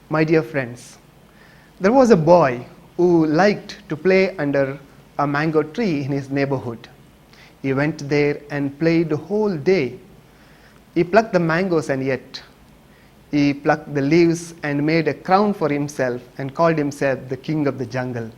My dear friends, there was a boy who liked to play under a mango tree in his neighborhood. He went there and played the whole day. He plucked the mangoes and ate. He plucked the leaves and made a crown for himself and called himself the king of the jungle.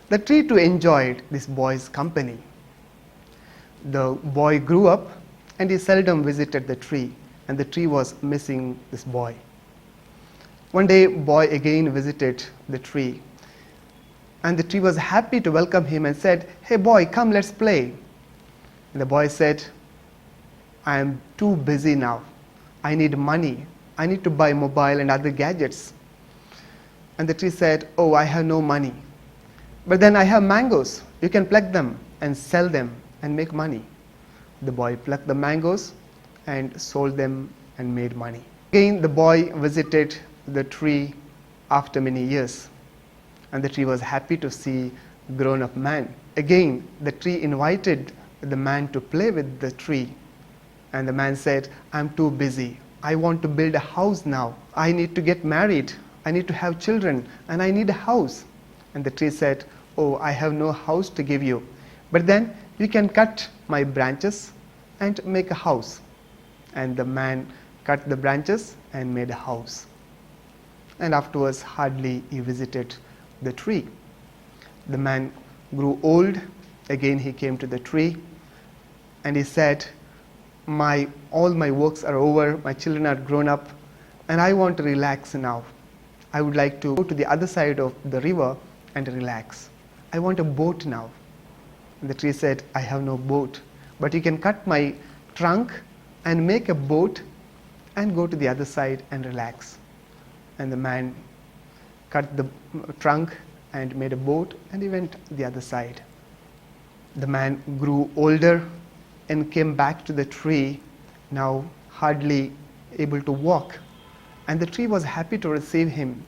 The tree too enjoyed this boy's company. The boy grew up and he seldom visited the tree, and the tree was missing this boy. One day, boy again visited the tree, and the tree was happy to welcome him and said, "Hey boy, come, let's play." And the boy said, "I am too busy now. I need money. I need to buy mobile and other gadgets." And the tree said, "Oh, I have no money. But then I have mangoes. You can pluck them and sell them and make money." The boy plucked the mangoes and sold them and made money. Again, the boy visited the tree after many years, and the tree was happy to see a grown-up man. Again, the tree invited the man to play with the tree, and the man said, "I'm too busy. I want to build a house now. I need to get married. I need to have children, and I need a house." And the tree said, "Oh, I have no house to give you, but then you can cut my branches and make a house." And the man cut the branches and made a house. And afterwards, hardly he visited the tree. The man grew old. Again, he came to the tree and he said, all my works are over, my children are grown up, and I want to relax now. I would like to go to the other side of the river and relax. I want a boat now." And the tree said, "I have no boat, but you can cut my trunk and make a boat and go to the other side and relax." And the man cut the trunk and made a boat, and he went the other side. The man grew older and came back to the tree, now hardly able to walk. And the tree was happy to receive him.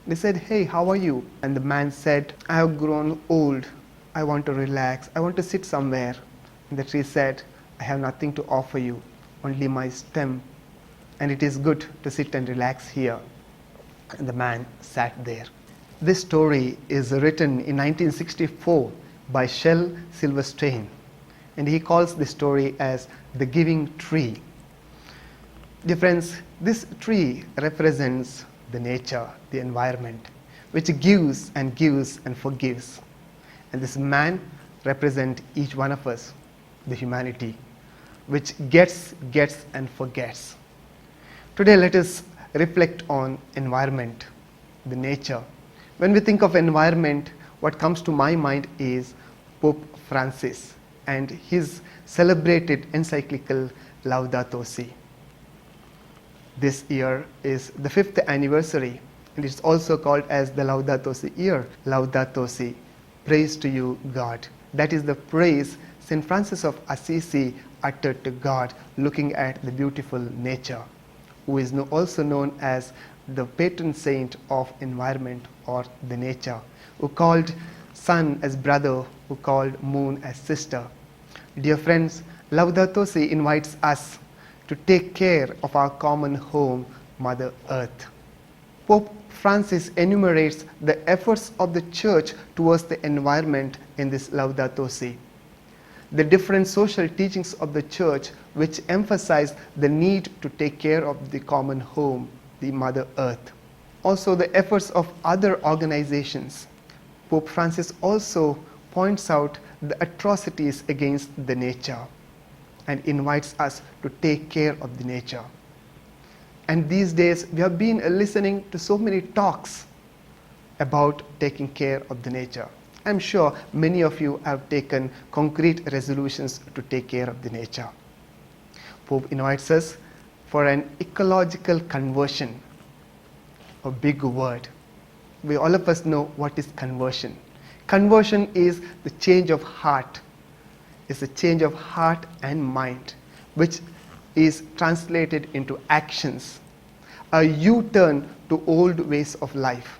They said, "Hey, how are you?" And the man said, "I have grown old. I want to relax. I want to sit somewhere." And the tree said, "I have nothing to offer you, only my stem. And it is good to sit and relax here." And the man sat there. This story is written in 1964 by Shel Silverstein, and he calls this story as the giving tree. Dear friends, this tree represents the nature, the environment, which gives and gives and forgives. And this man represents each one of us, the humanity, which gets and forgets. Today, let us reflect on environment, the nature. When we think of environment, what comes to my mind is Pope Francis and his celebrated encyclical Laudato Si. This year is the 5th anniversary, and it's also called as the Laudato Si year. Laudato Si, praise to you, God. That is the praise St. Francis of Assisi uttered to God, looking at the beautiful nature, who is also known as the patron saint of environment or the nature, who called sun as brother, who called moon as sister. Dear friends, Laudato Si invites us to take care of our common home, Mother Earth. Pope Francis enumerates the efforts of the Church towards the environment in this Laudato Si. The different social teachings of the Church which emphasize the need to take care of the common home, the Mother Earth. Also the efforts of other organizations. Pope Francis also points out the atrocities against the nature and invites us to take care of the nature. And these days we have been listening to so many talks about taking care of the nature. I'm sure many of you have taken concrete resolutions to take care of the nature. Pope invites us for an ecological conversion, a big word. All of us know what is conversion. Conversion is the change of heart. It's a change of heart and mind, which is translated into actions, a U-turn to old ways of life.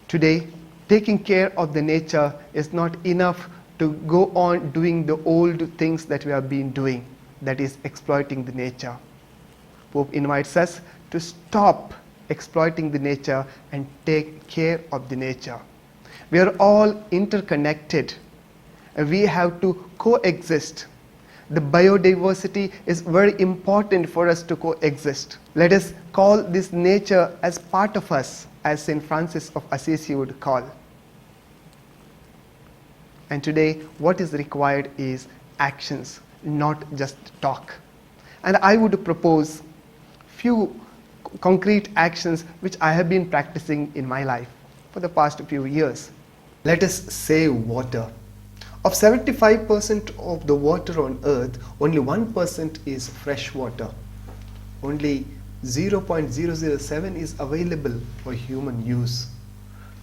Today, taking care of the nature is not enough to go on doing the old things that we have been doing, that is exploiting the nature. Pope invites us to stop exploiting the nature and take care of the nature. We are all interconnected and we have to coexist. The biodiversity is very important for us to coexist. Let us call this nature as part of us, as St. Francis of Assisi would call. And today, what is required is actions, not just talk. And I would propose few concrete actions which I have been practicing in my life for the past few years. Let us save water. Of 75% of the water on earth, only 1% is fresh water. Only 0.007 is available for human use.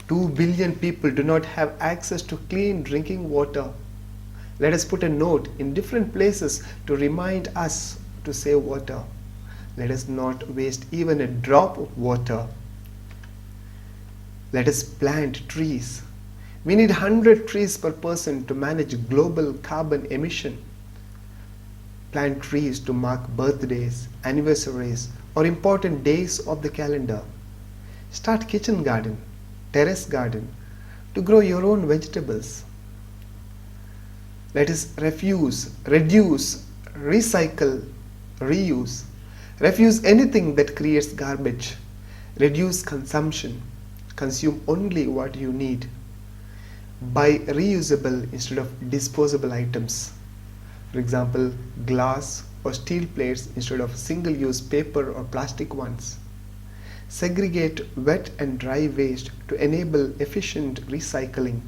2 billion people do not have access to clean drinking water. Let us put a note in different places to remind us to save water. Let us not waste even a drop of water. Let us plant trees. We need 100 trees per person to manage global carbon emission. Plant trees to mark birthdays, anniversaries, or important days of the calendar. Start kitchen garden, terrace garden, to grow your own vegetables. Let us reduce, recycle, reuse. Refuse anything that creates garbage. Reduce consumption. Consume only what you need. Buy reusable instead of disposable items. For example, glass or steel plates instead of single-use paper or plastic ones. Segregate wet and dry waste to enable efficient recycling.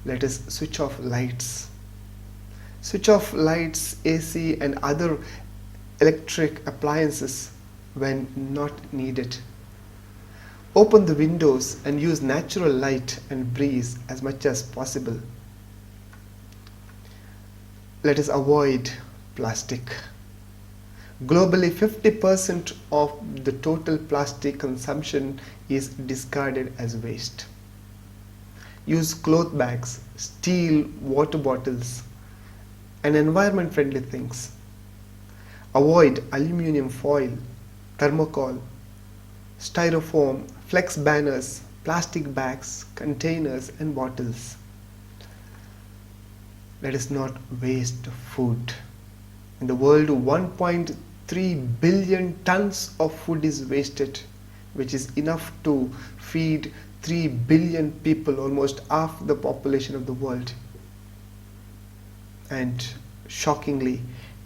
Let us switch off lights. Switch off lights, AC and other electric appliances when not needed. Open the windows and use natural light and breeze as much as possible. Let us avoid plastic. Globally, 50% of the total plastic consumption is discarded as waste. Use cloth bags, steel water bottles, and environment-friendly things. Avoid aluminium foil, thermocol, styrofoam, flex banners, plastic bags, containers, and bottles. Let us not waste food. In the world, 1.3 billion tons of food is wasted, which is enough to feed 3 billion people, almost half the population of the world. And shockingly,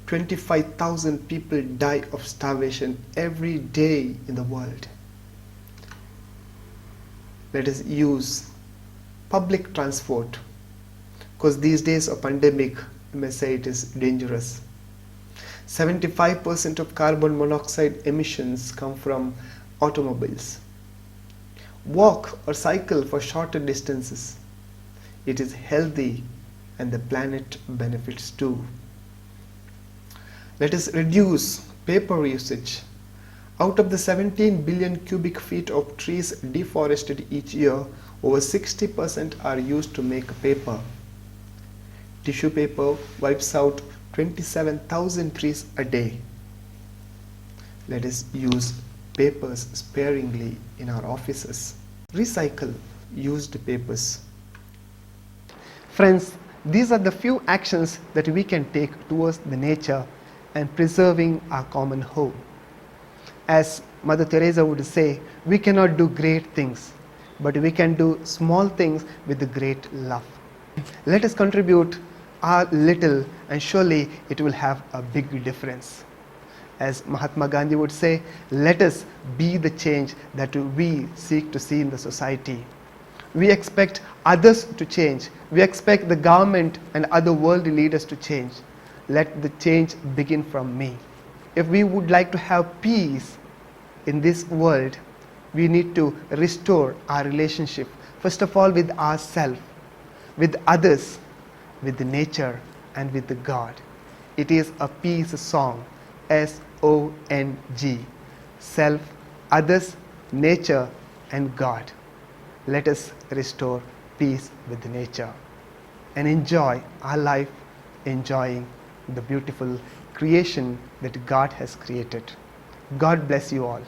25,000 people die of starvation every day in the world. Let us use public transport, because these days of pandemic, you may say it is dangerous. 75% of carbon monoxide emissions come from automobiles. Walk or cycle for shorter distances. It is healthy and the planet benefits too. Let us reduce paper usage. Out of the 17 billion cubic feet of trees deforested each year, over 60% are used to make paper. Tissue paper wipes out 27,000 trees a day. Let us use papers sparingly in our offices. Recycle used papers. Friends, these are the few actions that we can take towards the nature and preserving our common home. As Mother Teresa would say, we cannot do great things, but we can do small things with great love. Let us contribute our little, and surely it will have a big difference. As Mahatma Gandhi would say, let us be the change that we seek to see in the society. We expect others to change. We expect the government and other world leaders to change. Let the change begin from me. If we would like to have peace in this world, we need to restore our relationship, first of all with ourselves, with others, with the nature, and with the God. It is a peace song, SONG, self, others, nature, and God. Let us restore peace with nature and enjoy our life, enjoying the beautiful creation that God has created. God bless you all.